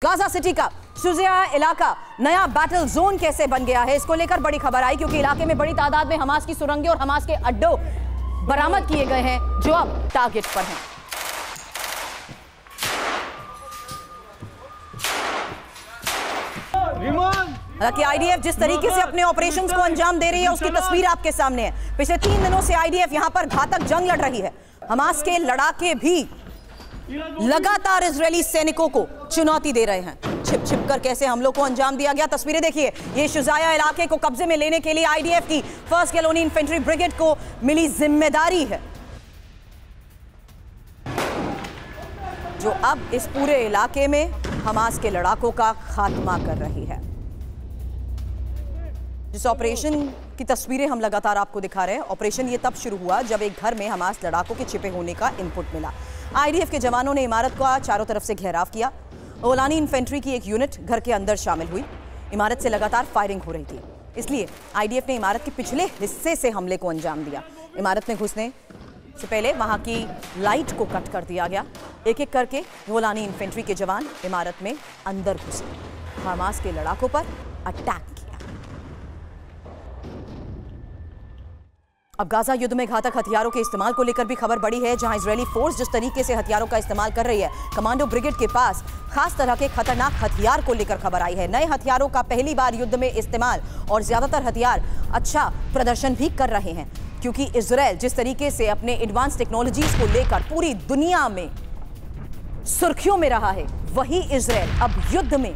Gaza city का शुजाया इलाका नया बैटल जोन कैसे बन गया है, इसको लेकर बड़ी खबर आई क्योंकि इलाके में बड़ी तादाद में हमास की सुरंगें और हमास के अड्डे बरामद किए गए हैं जो अब टारगेट पर हैं। हालांकि आईडीएफ जिस तरीके से अपने ऑपरेशंस को अंजाम दे रही है उसकी तस्वीर आपके सामने है। पिछले 3 दिनों से आईडीएफ यहां पर घातक जंग लड़ रही है। हमास के लड़ाके भी लगातार इजरायली सैनिकों को चुनौती दे रहे हैं। छिप छिप कर कैसे हमलों को अंजाम दिया गया, तस्वीरें देखिए। ये शुजाया इलाके को कब्जे में लेने के लिए आईडीएफ की 1st कैलोनी इन्फेंट्री ब्रिगेड को मिली जिम्मेदारी है, जो अब इस पूरे इलाके में हमास के लड़ाकों का खात्मा कर रही है। जिस ऑपरेशन की तस्वीरें हम लगातार आपको दिखा रहे हैं, ऑपरेशन ये तब शुरू हुआ जब एक घर में हमास लड़ाकों के छिपे होने का इनपुट मिला। आईडीएफ के जवानों ने इमारत का चारों तरफ से घेराव किया। गोलानी इन्फेंट्री की एक यूनिट घर के अंदर शामिल हुई। इमारत से लगातार फायरिंग हो रही थी, इसलिए आईडीएफ ने इमारत के पिछले हिस्से से हमले को अंजाम दिया। इमारत में घुसने से पहले वहां की लाइट को कट कर दिया गया। एक एक करके गोलानी इन्फेंट्री के जवान इमारत में अंदर घुसे, हमास के लड़ाकों पर अटैक किया। अब गाजा युद्ध में घातक हथियारों के इस्तेमाल को लेकर भी खबर बड़ी है, जहां इजरायली फोर्स जिस तरीके से हथियारों का इस्तेमाल कर रही है। कमांडो ब्रिगेड के पास खास तरह के खतरनाक हथियार को लेकर खबर आई है। नए हथियारों का पहली बार युद्ध में इस्तेमाल और ज्यादातर हथियार अच्छा प्रदर्शन भी कर रहे हैं, क्योंकि इजरायल जिस तरीके से अपने एडवांस टेक्नोलॉजीज को लेकर पूरी दुनिया में सुर्खियों में रहा है, वही इजरायल अब युद्ध में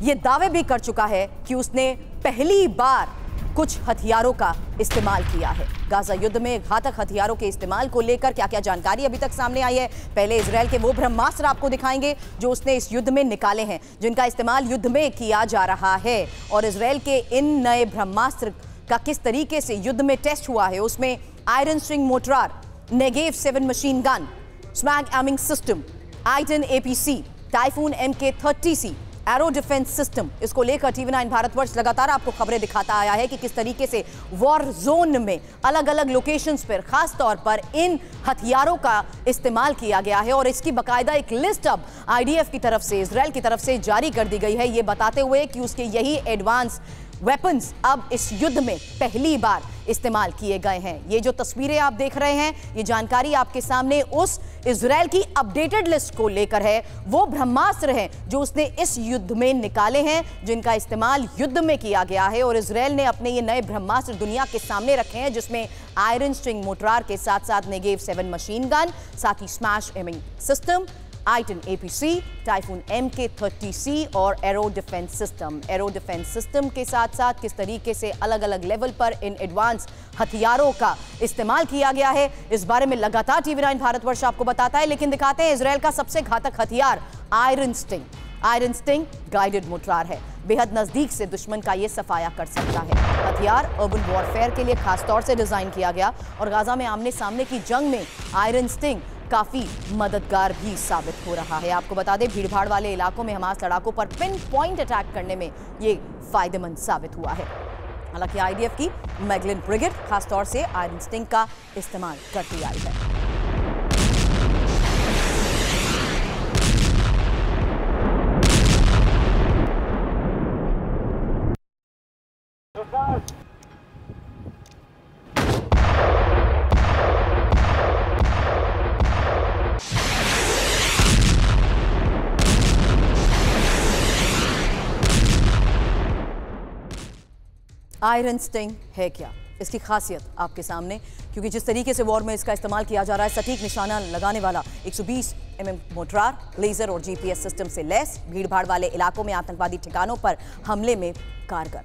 यह दावे भी कर चुका है कि उसने पहली बार कुछ हथियारों का इस्तेमाल किया है। गाजा युद्ध में घातक हथियारों के इस्तेमाल को लेकर क्या क्या जानकारी अभी तक सामने आई है, पहले इजरायल के वो ब्रह्मास्त्र आपको दिखाएंगे जो उसने इस युद्ध में निकाले हैं, जिनका इस्तेमाल युद्ध में किया जा रहा है। और इजरायल के इन नए ब्रह्मास्त्र का किस तरीके से युद्ध में टेस्ट हुआ है, उसमें iron string mortar, Negev 7 machine gun, स्मैग aiming system, Eitan APC, Typhoon MK30C, Arrow defence system, इसको लेकर TV9 भारतवर्ष लगातार आपको खबरें दिखाता आया है कि किस तरीके से वॉर जोन में अलग अलग लोकेशंस पर खास तौर पर इन हथियारों का इस्तेमाल किया गया है। और इसकी बकायदा एक लिस्ट अब आईडीएफ की तरफ से, इजरायल की तरफ से जारी कर दी गई है, ये बताते हुए कि उसके यही एडवांस वेपन्स अब इस युद्ध में पहली बार इस्तेमाल किए गए हैं। ये जो तस्वीरें आप देख रहे हैं, ये जानकारी आपके सामने उस इजरायल की अपडेटेड लिस्ट को लेकर है। वो ब्रह्मास्त्र हैं जो उसने इस युद्ध में निकाले हैं, जिनका इस्तेमाल युद्ध में किया गया है। और इजरायल ने अपने ये नए ब्रह्मास्त्र दुनिया के सामने रखे हैं, जिसमें आयरन स्ट्रिंग मोर्टार के साथ साथ नेगेव 7 मशीन गन, साथ ही smash aiming system, Eitan APC, Typhoon MK30C और arrow defence system. Arrow defence system के साथ साथ किस तरीके से अलग अलग लेवल पर इन एडवांस हथियारों का इस्तेमाल किया गया है, इस बारे में लगातार TV9 भारतवर्ष आपको बताता है। लेकिन दिखाते हैं इजरायल का सबसे घातक हथियार iron sting. Iron sting guided mortar है, बेहद नजदीक से दुश्मन का यह सफाया कर सकता है। हथियार अर्बन वॉरफेयर के लिए खास तौर से डिजाइन किया गया और गाजा में आमने सामने की जंग में आयरन स्टिंग काफी मददगार भी साबित हो रहा है। आपको बता दें, भीड़भाड़ वाले इलाकों में हमास लड़ाकों पर पिन पॉइंट अटैक करने में ये फायदेमंद साबित हुआ है। हालांकि आईडीएफ की मैगलिन ब्रिगेड खासतौर से आयरन स्टिंग का इस्तेमाल करती आई है। आयरन स्टिंग है क्या, इसकी खासियत आपके सामने, क्योंकि जिस तरीके से वॉर में इसका इस्तेमाल किया जा रहा है, सटीक निशाना लगाने वाला 120 mm मोर्टार, लेजर और GPS सिस्टम से लैस, भीड़भाड़ वाले इलाकों में आतंकवादी ठिकानों पर हमले में कारगर,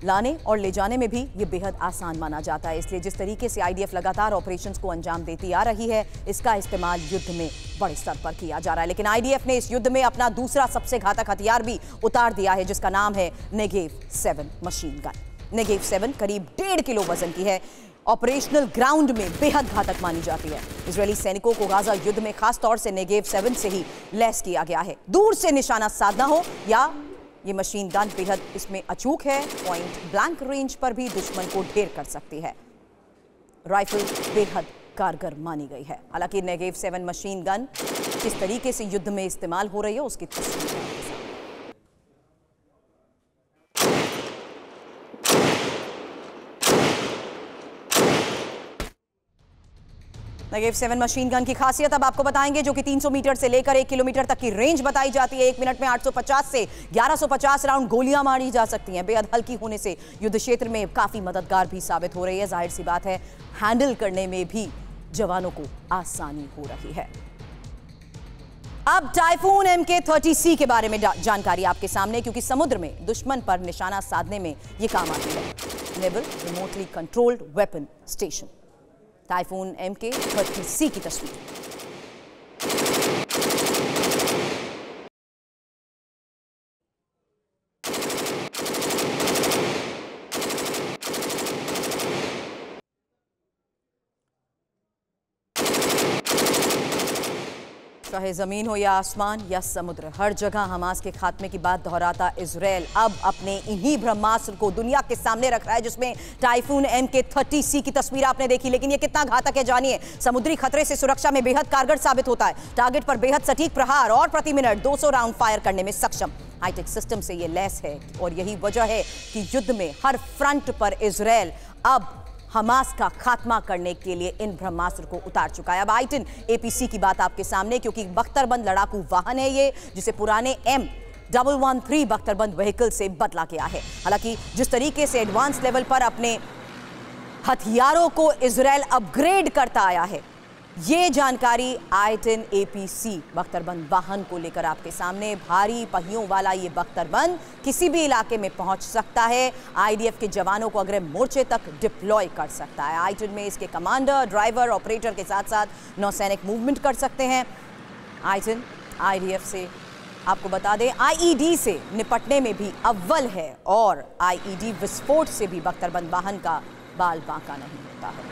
लाने और ले जाने में भी ये बेहद आसान माना जाता है। इसलिए जिस तरीके से आईडीएफ लगातार ऑपरेशंस को अंजाम देती आ रही है, इसका इस्तेमाल युद्ध में बड़े स्तर पर किया जा रहा है। लेकिन आईडीएफ ने इस युद्ध में अपना दूसरा सबसे घातक हथियार भी उतार दिया है, जिसका नाम है नेगेव 7 मशीन गन। नेगेव 7 करीब 1.5 किलो वजन की है, ऑपरेशनल ग्राउंड में बेहद घातक मानी जाती है। इजरायली सैनिकों को गाजा युद्ध में खास तौर से नेगेव 7 से ही लैस किया गया है। दूर से निशाना साधना हो या ये मशीन गन बेहद इसमें अचूक है, पॉइंट ब्लैंक रेंज पर भी दुश्मन को ढेर कर सकती है। राइफल बेहद कारगर मानी गई है। हालांकि नेगेव 7 मशीन गन किस तरीके से युद्ध में इस्तेमाल हो रही है, उसकी तस्वीर नेगेव 7 मशीन गन की खासियत अब आपको बताएंगे, जो कि 300 मीटर से लेकर 1 किलोमीटर तक की रेंज बताई जाती है। 1 मिनट में 850 से 1150 राउंड गोलियां मारी जा सकती हैं। बेहद हल्की होने से युद्ध क्षेत्र में काफी मददगार भी साबित हो रही है। जाहिर सी बात है, हैंडल करने में भी जवानों को आसानी हो रही है। अब टाइफून MK-30C के बारे में जानकारी आपके सामने, क्योंकि समुद्र में दुश्मन पर निशाना साधने में यह काम आती है। Naval remotely controlled weapon station. Typhoon MK-30C की तस्वीर। चाहे जमीन हो या आसमान या समुद्र, हर जगह हमास के खात्मे की बात दोहराता इजराइल अब अपने इन्हीं ब्रह्मास्त्र को दुनिया के सामने रख रहा है, जिसमें टाइफून MK-30C की तस्वीर आपने देखी। लेकिन ये कितना घातक है जानिए। समुद्री खतरे से सुरक्षा में बेहद कारगर साबित होता है। टारगेट पर बेहद सटीक प्रहार और प्रति मिनट 200 राउंड फायर करने में सक्षम। हाईटेक सिस्टम से ये लैस है और यही वजह है कि युद्ध में हर फ्रंट पर इजराइल अब हमास का खात्मा करने के लिए इन ब्रह्मास्त्र को उतार चुका है। अब आइटन APC की बात आपके सामने, क्योंकि बख्तरबंद लड़ाकू वाहन है ये, जिसे पुराने M113 बख्तरबंद व्हीकल से बदला गया है। हालांकि जिस तरीके से एडवांस लेवल पर अपने हथियारों को इजराइल अपग्रेड करता आया है, ये जानकारी आइटन APC बख्तरबंद वाहन को लेकर आपके सामने। भारी पहियों वाला ये बख्तरबंद किसी भी इलाके में पहुंच सकता है। IDF के जवानों को अग्रिम मोर्चे तक डिप्लॉय कर सकता है। आइटन में इसके कमांडर, ड्राइवर, ऑपरेटर के साथ साथ नौसैनिक मूवमेंट कर सकते हैं। आइटन IDF से आपको बता दें IED से निपटने में भी अव्वल है और IED विस्फोट से भी बख्तरबंद वाहन का बाल बांका नहीं होता है।